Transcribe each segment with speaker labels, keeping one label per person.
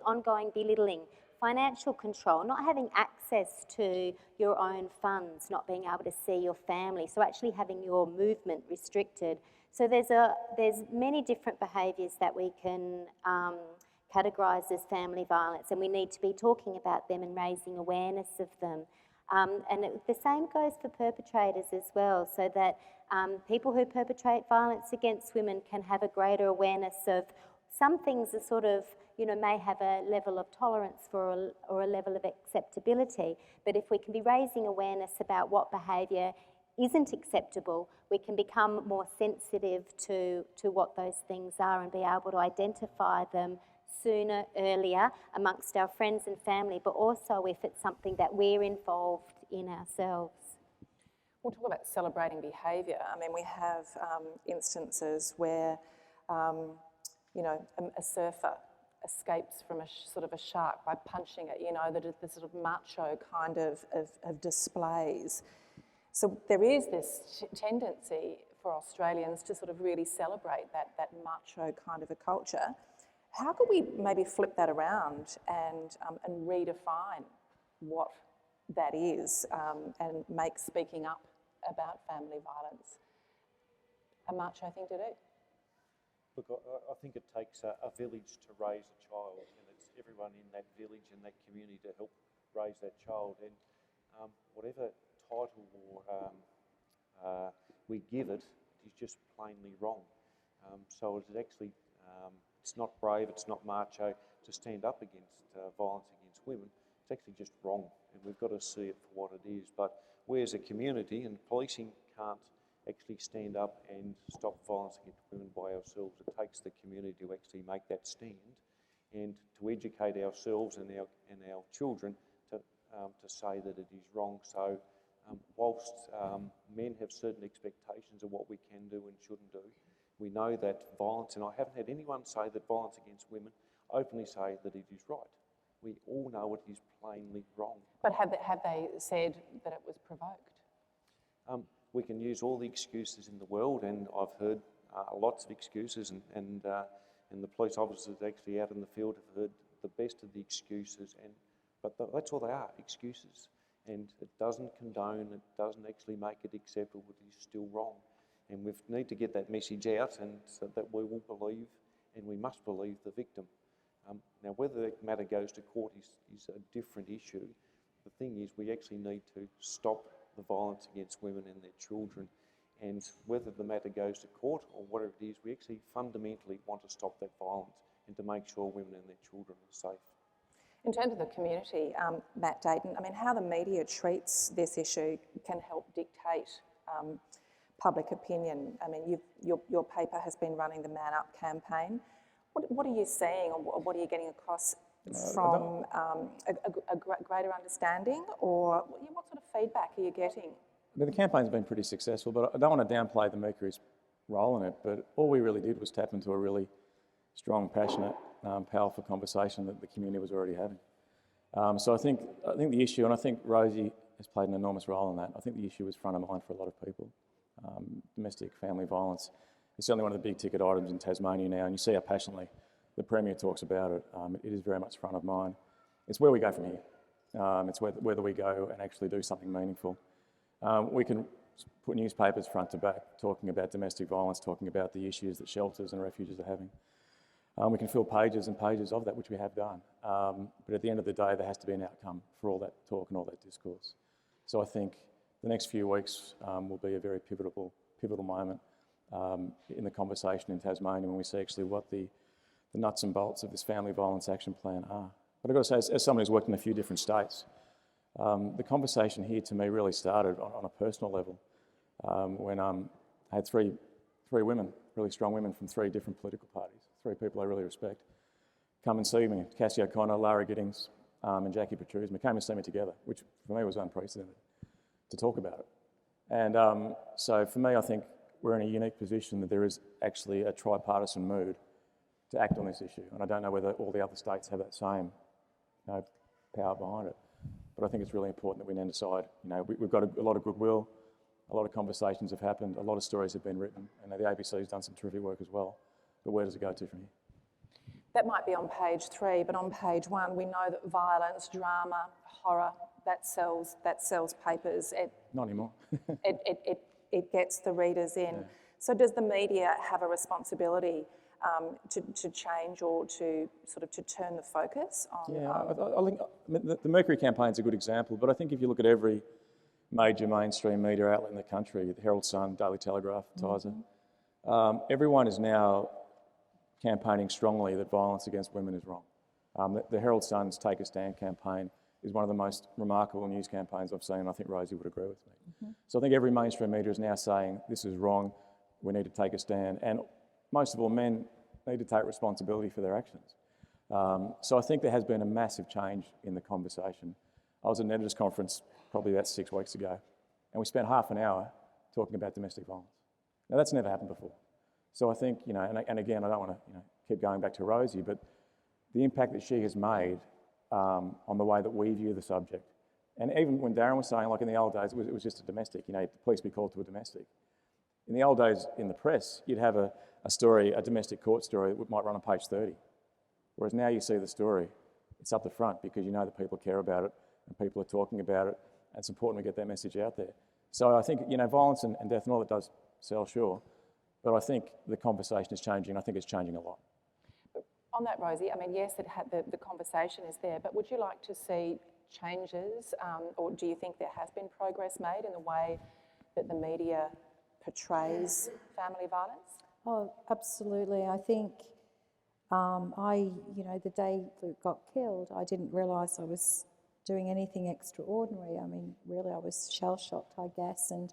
Speaker 1: ongoing belittling, financial control, not having access to your own funds, not being able to see your family, so actually having your movement restricted. So there's many different behaviours that we can categorise as family violence, and we need to be talking about them and raising awareness of them. The same goes for perpetrators as well, so that people who perpetrate violence against women can have a greater awareness of some things are sort of, you know, may have a level of tolerance for or a level of acceptability, but if we can be raising awareness about what behaviour isn't acceptable, we can become more sensitive to what those things are and be able to identify them sooner, earlier, amongst our friends and family, but also if it's something that we're involved in ourselves.
Speaker 2: We'll talk about celebrating behaviour. I mean, we have instances where, you know, a surfer escapes from a sort of a shark by punching it, you know, the sort of macho kind of displays. So there is this tendency for Australians to sort of really celebrate that macho kind of a culture. How could we maybe flip that around and redefine what that is and make speaking up about family violence a macho thing to do?
Speaker 3: Look, I think it takes a village to raise a child, and it's everyone in that village and that community to help raise that child. And whatever title or we give it is just plainly wrong. So it's actually, it's not brave, it's not macho to stand up against violence against women. It's actually just wrong, and we've got to see it for what it is. But we as a community, and policing can't actually stand up and stop violence against women by ourselves. It takes the community to actually make that stand and to educate ourselves and our children to say that it is wrong. So whilst men have certain expectations of what we can do and shouldn't do, we know that violence, and I haven't had anyone say that violence against women openly say that it is right. We all know it is plainly wrong.
Speaker 2: But have they said that it was provoked?
Speaker 3: We can use all the excuses in the world, and I've heard lots of excuses, and the police officers actually out in the field have heard the best of the excuses, but that's all they are, excuses. And it doesn't condone, it doesn't actually make it acceptable, it is still wrong. And we need to get that message out, and so that we will believe, and we must believe the victim. Now, whether the matter goes to court is a different issue. The thing is, we actually need to stop the violence against women and their children, and whether the matter goes to court or whatever it is, we actually fundamentally want to stop that violence and to make sure women and their children are safe.
Speaker 2: In terms of the community, Matt Deighton, I mean, how the media treats this issue can help dictate public opinion. I mean, your paper has been running the Man Up campaign. What are you seeing, or what are you getting across from a greater understanding, or what sort of feedback are you getting?
Speaker 4: I mean, the campaign's been pretty successful, but I don't want to downplay the Mercury's role in it, but all we really did was tap into a really strong, passionate, powerful conversation that the community was already having. So I think the issue, and I think Rosie has played an enormous role in that, I think the issue was front of mind for a lot of people. Domestic family violence is certainly one of the big ticket items in Tasmania now, and you see how passionately the Premier talks about it. It is very much front of mind. It's where we go from here. It's whether we go and actually do something meaningful. We can put newspapers front to back talking about domestic violence, talking about the issues that shelters and refuges are having. We can fill pages and pages of that, which we have done. But at the end of the day, there has to be an outcome for all that talk and all that discourse. So I think the next few weeks will be a very pivotal moment in the conversation in Tasmania when we see actually what the nuts and bolts of this family violence action plan are. But I've got to say, as someone who's worked in a few different states, the conversation here to me really started on a personal level when I had three women, really strong women from three different political parties, three people I really respect, come and see me. Cassie O'Connor, Lara Giddings and Jackie Petrusma came and see me together, which for me was unprecedented, to talk about it. And so for me, I think we're in a unique position that there is actually a tripartisan mood to act on this issue. And I don't know whether all the other states have that same power behind it. But I think it's really important that we then decide, we've got a lot of goodwill, a lot of conversations have happened, a lot of stories have been written, and the ABC has done some terrific work as well. But where does it go to from here?
Speaker 2: That might be on page 3, but on page 1, we know that violence, drama, horror, that sells papers.
Speaker 4: Not anymore.
Speaker 2: It gets the readers in. Yeah. So does the media have a responsibility to change or to turn the focus on?
Speaker 4: Yeah, I think the Mercury campaign's a good example, but I think if you look at every major mainstream media outlet in the country, the Herald Sun, Daily Telegraph, Tiser, everyone is now campaigning strongly that violence against women is wrong. The Herald Sun's Take a Stand campaign is one of the most remarkable news campaigns I've seen, and I think Rosie would agree with me. So I think every mainstream media is now saying this is wrong, we need to take a stand, and most of all, men need to take responsibility for their actions. So I think there has been a massive change in the conversation. I was at an editors' conference probably about 6 weeks ago, and we spent half an hour talking about domestic violence. Now, that's never happened before. So I think, and again, I don't want to keep going back to Rosie, but the impact that she has made on the way that we view the subject. And even when Darren was saying, like in the old days, it was just a domestic, the police be called to a domestic. In the old days in the press, you'd have a story, a domestic court story that might run on page 30. Whereas now you see the story, it's up the front because you know that people care about it and people are talking about it, and it's important to get that message out there. So I think, violence and death and all that does sell, sure, but I think the conversation is changing. I think it's changing a lot.
Speaker 2: On that, Rosie, yes, the conversation is there, but would you like to see changes, or do you think there has been progress made in the way that the media portrays family violence?
Speaker 5: Oh, absolutely. I think the day Luke got killed, I didn't realise I was doing anything extraordinary. Really, I was shell-shocked, I guess, and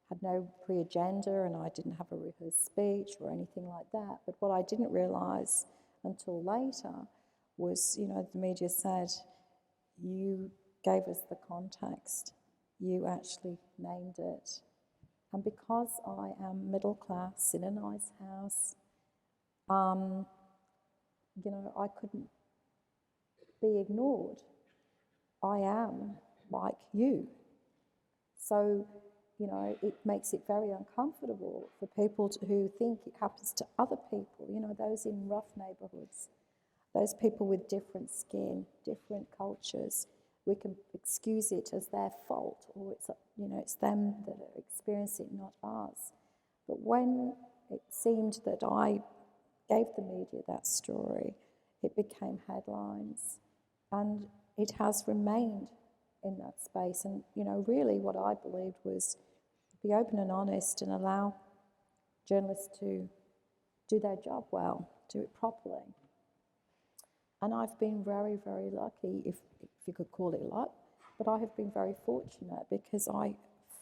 Speaker 5: had no pre-agenda, and I didn't have a rehearsed speech or anything like that. But what I didn't realise until later was, the media said, you gave us the context, you actually named it. And because I am middle class in a nice house, I couldn't be ignored. I am like you. So, it makes it very uncomfortable for people who think it happens to other people, those in rough neighbourhoods, those people with different skin, different cultures. We can excuse it as their fault, or it's them that are experiencing it, not us. But when it seemed that I gave the media that story, it became headlines, and it has remained in that space. And, really what I believed was be open and honest and allow journalists to do their job well, do it properly. And I've been very, very lucky, if you could call it luck, but I have been very fortunate because I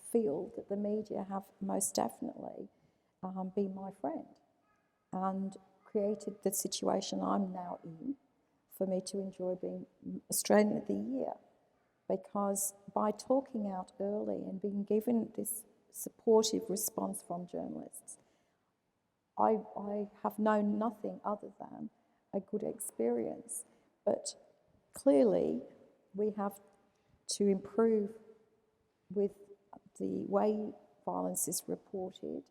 Speaker 5: feel that the media have most definitely been my friend and created the situation I'm now in for me to enjoy being Australian of the Year. Because by talking out early and being given this supportive response from journalists, I have known nothing other than a good experience. But clearly, we have to improve with the way violence is reported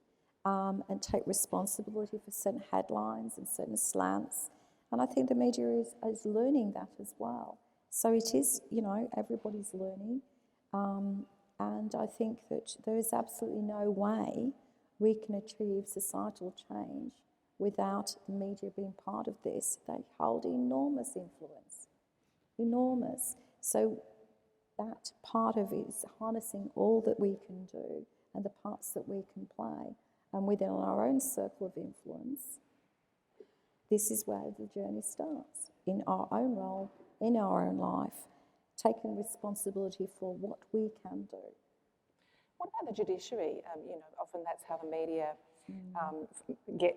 Speaker 5: and take responsibility for certain headlines and certain slants. And I think the media is learning that as well. So it is, everybody's learning. And I think that there is absolutely no way we can achieve societal change without the media being part of this. They hold enormous influence, enormous. So that part of it is harnessing all that we can do and the parts that we can play. And within our own circle of influence, this is where the journey starts, in our own role, in our own life, taking responsibility for what we can do.
Speaker 2: What about the judiciary? Often that's how the media get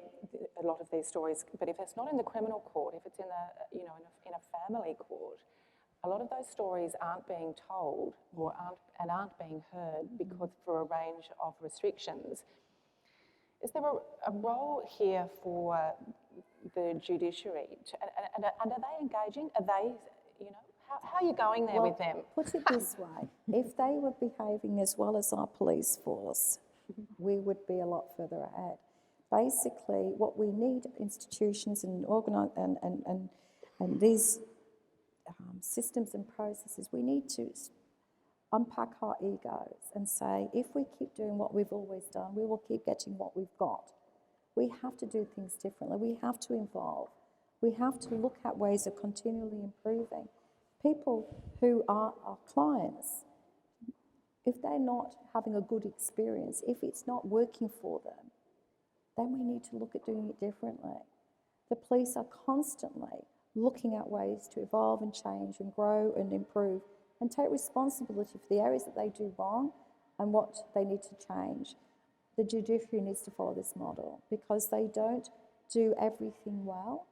Speaker 2: a lot of these stories. But if it's not in the criminal court, if it's in a family court, a lot of those stories aren't being told or aren't being heard because for a range of restrictions. Is there a role here for the judiciary? And are they engaging? Are they, how are you going there with them?
Speaker 5: Put it this way, if they were behaving as well as our police force, we would be a lot further ahead. basically what we need institutions and and these systems and processes, we need to unpack our egos and say, if we keep doing what we've always done, we will keep getting what we've got. We have to do things differently. We have to evolve. We have to look at ways of continually improving. People who are our clients, if they're not having a good experience, if it's not working for them, then we need to look at doing it differently. The police are constantly looking at ways to evolve and change and grow and improve and take responsibility for the areas that they do wrong and what they need to change. The judiciary needs to follow this model because they don't do everything well,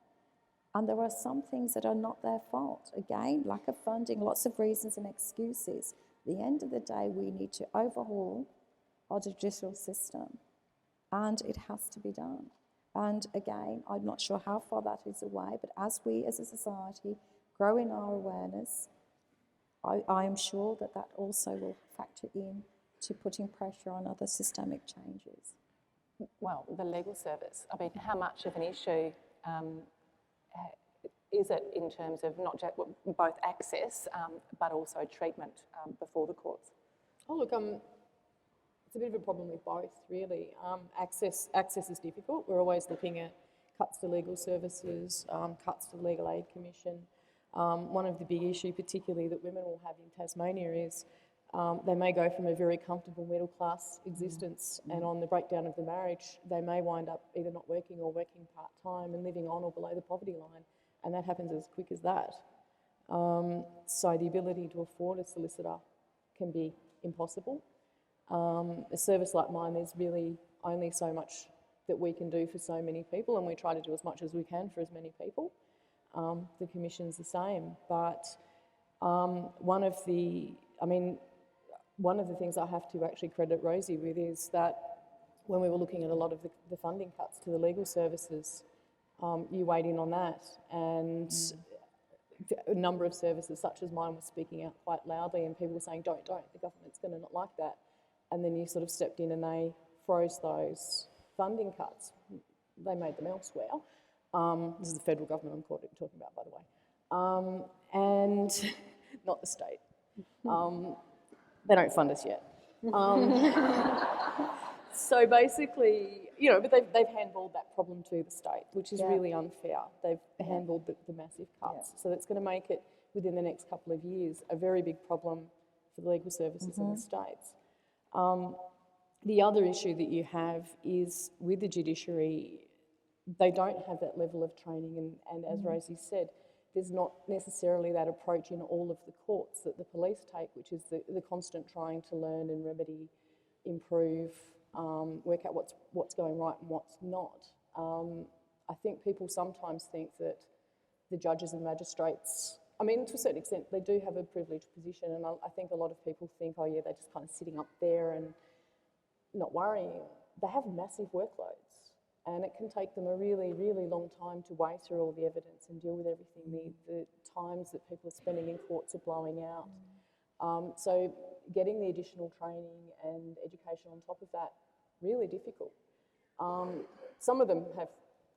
Speaker 5: and there are some things that are not their fault. Again, lack of funding, lots of reasons and excuses. At the end of the day, we need to overhaul our judicial system, and it has to be done. And again, I'm not sure how far that is away, but as we as a society grow in our awareness, I am sure that that also will factor in to putting pressure on other systemic changes.
Speaker 2: Well, the legal service, I mean, how much of an issue is it in terms of not just both access but also treatment before the courts?
Speaker 6: Oh, look, it's a bit of a problem with both, really. Access is difficult. We're always looking at cuts to legal services, cuts to the Legal Aid Commission. One of the big issues, particularly that women will have in Tasmania, is they may go from a very comfortable middle-class existence, and on the breakdown of the marriage, they may wind up either not working or working part-time and living on or below the poverty line, and that happens as quick as that. So the ability to afford a solicitor can be impossible. A service like mine, there's really only so much that we can do for so many people, and we try to do as much as we can for as many people. The Commission's the same, but one of the things I have to actually credit Rosie with is that when we were looking at a lot of the funding cuts to the legal services, you weighed in on that, and a number of services such as mine were speaking out quite loudly, and people were saying, don't, the government's going to not like that. And then you sort of stepped in and they froze those funding cuts. They made them elsewhere. This is the federal government I'm talking about, by the way, and not the state. They don't fund us yet. So basically, but they've handballed that problem to the state, which is really unfair. They've handballed the massive cuts. So that's going to make it, within the next couple of years, a very big problem for the legal services in the states. The other issue that you have is with the judiciary, they don't have that level of training, and as Rosie said, there's not necessarily that approach in all of the courts that the police take, which is the constant trying to learn and remedy, improve, work out what's going right and what's not. I think people sometimes think that the judges and magistrates, I mean, to a certain extent, they do have a privileged position, and I think a lot of people think, oh yeah, they're just kind of sitting up there and not worrying. They have massive workloads, and it can take them a really, really long time to weigh through all the evidence and deal with everything. The times that people are spending in courts are blowing out. So getting the additional training and education on top of that, really difficult. Some of them have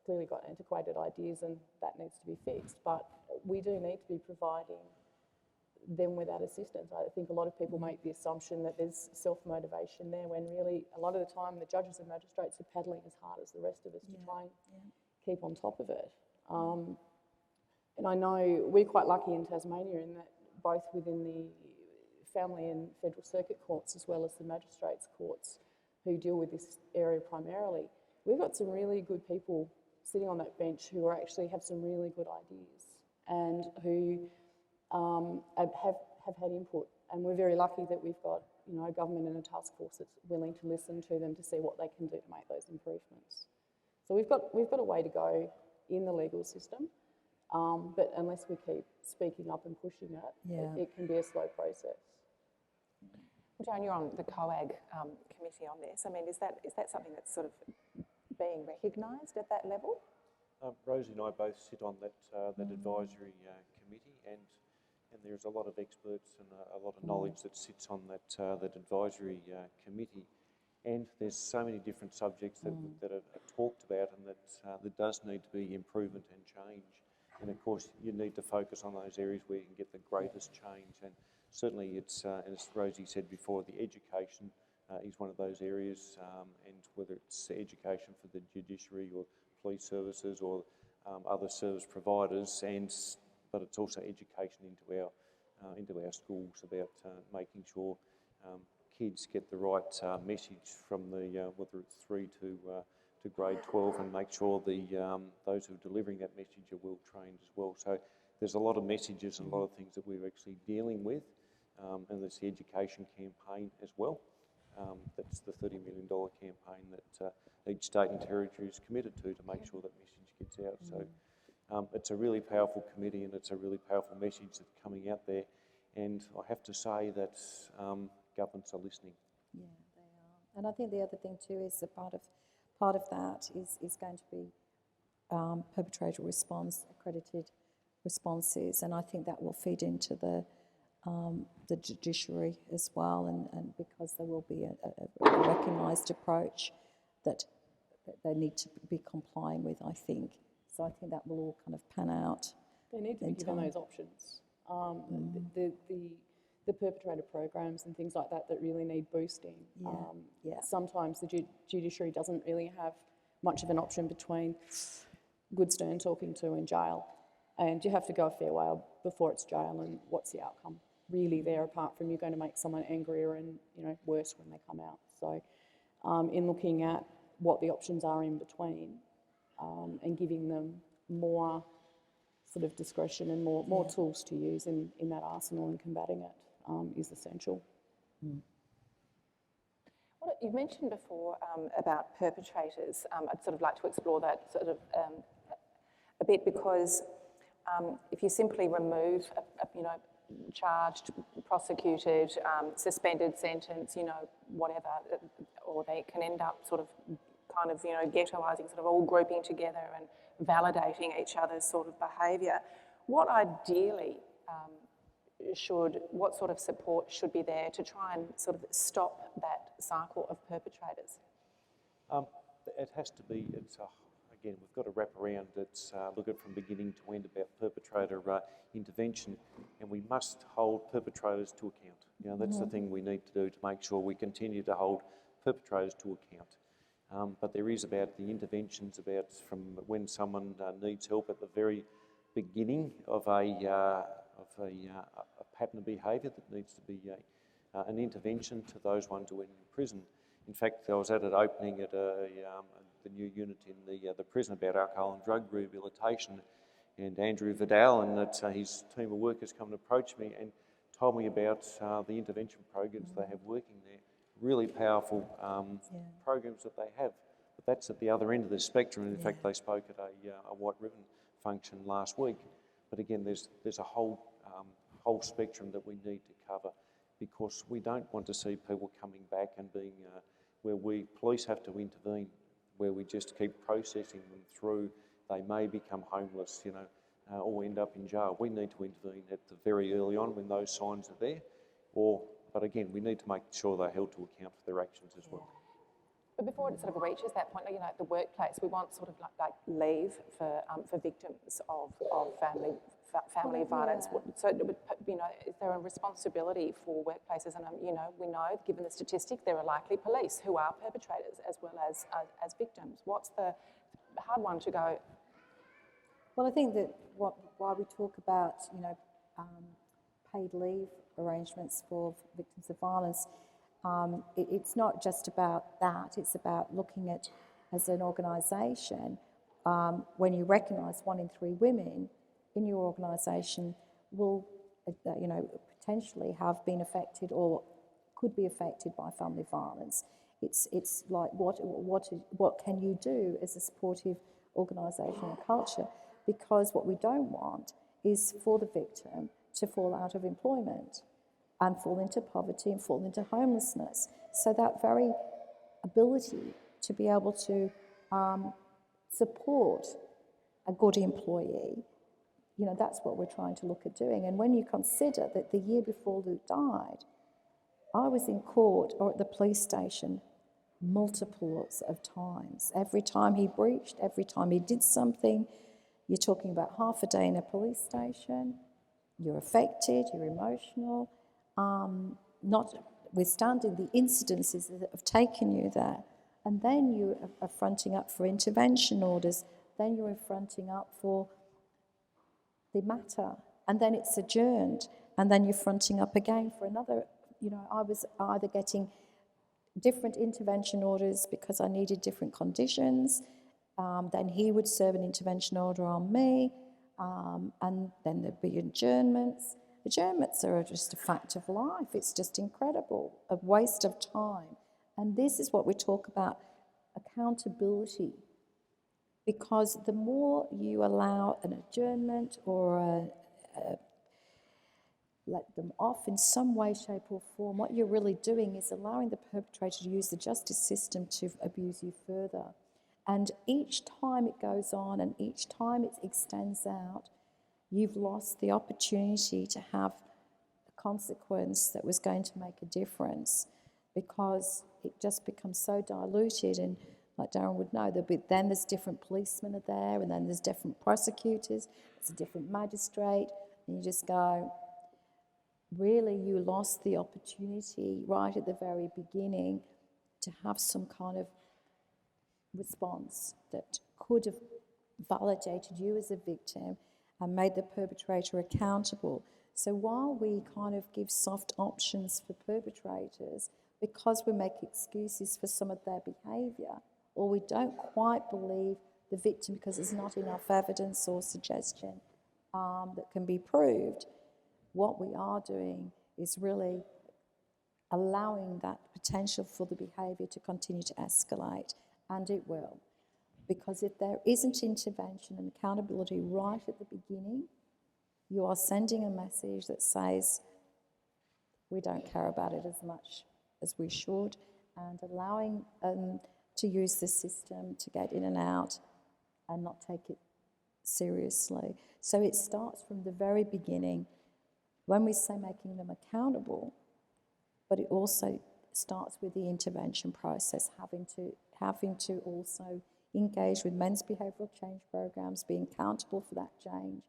Speaker 6: clearly got antiquated ideas, and that needs to be fixed, but we do need to be providing them with that assistance. I think a lot of people make the assumption that there's self-motivation there, when really a lot of the time the judges and magistrates are paddling as hard as the rest of us to try and keep on top of it. And I know we're quite lucky in Tasmania in that both within the family and federal circuit courts as well as the magistrates courts who deal with this area primarily, we've got some really good people sitting on that bench who are actually have some really good ideas and who have had input, and we're very lucky that we've got a government and a task force that's willing to listen to them to see what they can do to make those improvements. So we've got a way to go in the legal system, but unless we keep speaking up and pushing it, it can be a slow process.
Speaker 2: Joan, you're on the COAG committee on this. I mean, is that something that's sort of being recognised at that level?
Speaker 3: Rosie and I both sit on that advisory committee, and there's a lot of experts and a lot of knowledge that sits on that advisory committee. And there's so many different subjects that are talked about, and that there does need to be improvement and change. And of course, you need to focus on those areas where you can get the greatest change. And certainly, it's as Rosie said before, the education is one of those areas, and whether it's education for the judiciary or police services or other service providers, but it's also education into our schools about making sure kids get the right message from whether it's 3 to grade 12, and make sure those who are delivering that message are well trained as well. So there's a lot of messages and a lot of things that we're actually dealing with, and there's the education campaign as well. That's the $30 million campaign that each state and territory is committed to make sure that message gets out. So it's a really powerful committee, and it's a really powerful message that's coming out there. And I have to say that governments are listening.
Speaker 5: Yeah, they are. And I think the other thing too is that part of that is going to be perpetrator response, accredited responses, and I think that will feed into the judiciary as well, and because there will be a recognised approach that they need to be complying with, I think. So I think that will all kind of pan out.
Speaker 6: They need to be given those options. The perpetrator programs and things like that really need boosting. Sometimes the judiciary doesn't really have much of an option between good stern talking to and jail, and you have to go a fair way before it's jail, and what's the outcome really there apart from you're going to make someone angrier and worse when they come out. So in looking at what the options are in between and giving them more sort of discretion and more tools to use in that arsenal and combating it is essential.
Speaker 2: What you mentioned before about perpetrators, I'd sort of like to explore that sort of a bit, because if you simply remove charged, prosecuted, suspended sentence, whatever, or they can end up sort of kind of, ghettoising, sort of all grouping together and validating each other's sort of behaviour. What ideally what sort of support should be there to try and sort of stop that cycle of perpetrators?
Speaker 3: It has to be, again, we've got to wrap around it, look at from beginning to end about perpetrator intervention, and we must hold perpetrators to account. That's the thing we need to do to make sure we continue to hold perpetrators to account. But there is about the interventions, about from when someone needs help at the very beginning of a pattern of behaviour that needs to be an intervention to those ones who are in prison. In fact, I was at an opening at the new unit in the prison about alcohol and drug rehabilitation, and Andrew Vidal and his team of workers come and approached me and told me about the intervention programs they have working there. Really powerful programs that they have. But that's at the other end of the spectrum. In fact, they spoke at a White Ribbon function last week. But again, there's a whole spectrum that we need to cover, because we don't want to see people coming back and being where police have to intervene, where we just keep processing them through. They may become homeless, or end up in jail. We need to intervene at the very early on when those signs are there. But again, we need to make sure they're held to account for their actions as well.
Speaker 2: But before it sort of reaches that point, at the workplace, we want sort of like leave for victims of family violence. So, is there a responsibility for workplaces? And we know, given the statistic, there are likely police who are perpetrators as well as victims. What's the hard one to go?
Speaker 5: Well, I think that why we talk about paid leave arrangements for victims of violence, it's not just about that. It's about looking at, as an organisation, when you recognise 1 in 3 women in your organisation will, potentially have been affected or could be affected by family violence. It's like what can you do as a supportive organisation and culture? Because what we don't want is for the victim to fall out of employment and fall into poverty and fall into homelessness. So that very ability to be able to support a good employee, that's what we're trying to look at doing. And when you consider that the year before Luke died, I was in court or at the police station multiples of times. Every time he breached, every time he did something, you're talking about half a day in a police station, you're affected, you're emotional, notwithstanding the incidences that have taken you there. And then you are fronting up for intervention orders, then you're fronting up for the matter, and then it's adjourned, and then you're fronting up again for another. I was either getting different intervention orders because I needed different conditions, then he would serve an intervention order on me, and then there'd be adjournments. Adjournments are just a fact of life. It's just incredible, a waste of time. And this is what we talk about, accountability. Because the more you allow an adjournment or let them off in some way, shape or form, what you're really doing is allowing the perpetrator to use the justice system to abuse you further. And each time it goes on and each time it extends out, you've lost the opportunity to have a consequence that was going to make a difference, because it just becomes so diluted. And like Darren would know, then there's different policemen are there, and then there's different prosecutors, it's a different magistrate, and you just go, really, you lost the opportunity right at the very beginning to have some kind of response that could have validated you as a victim and made the perpetrator accountable. So while we kind of give soft options for perpetrators, because we make excuses for some of their behaviour, or we don't quite believe the victim because there's not enough evidence or suggestion that can be proved, what we are doing is really allowing that potential for the behaviour to continue to escalate, and it will. Because if there isn't intervention and accountability right at the beginning, you are sending a message that says, we don't care about it as much as we should, and allowing to use the system to get in and out and not take it seriously. So it starts from the very beginning, when we say making them accountable, but it also starts with the intervention process, having to also engage with men's behavioural change programs, being accountable for that change,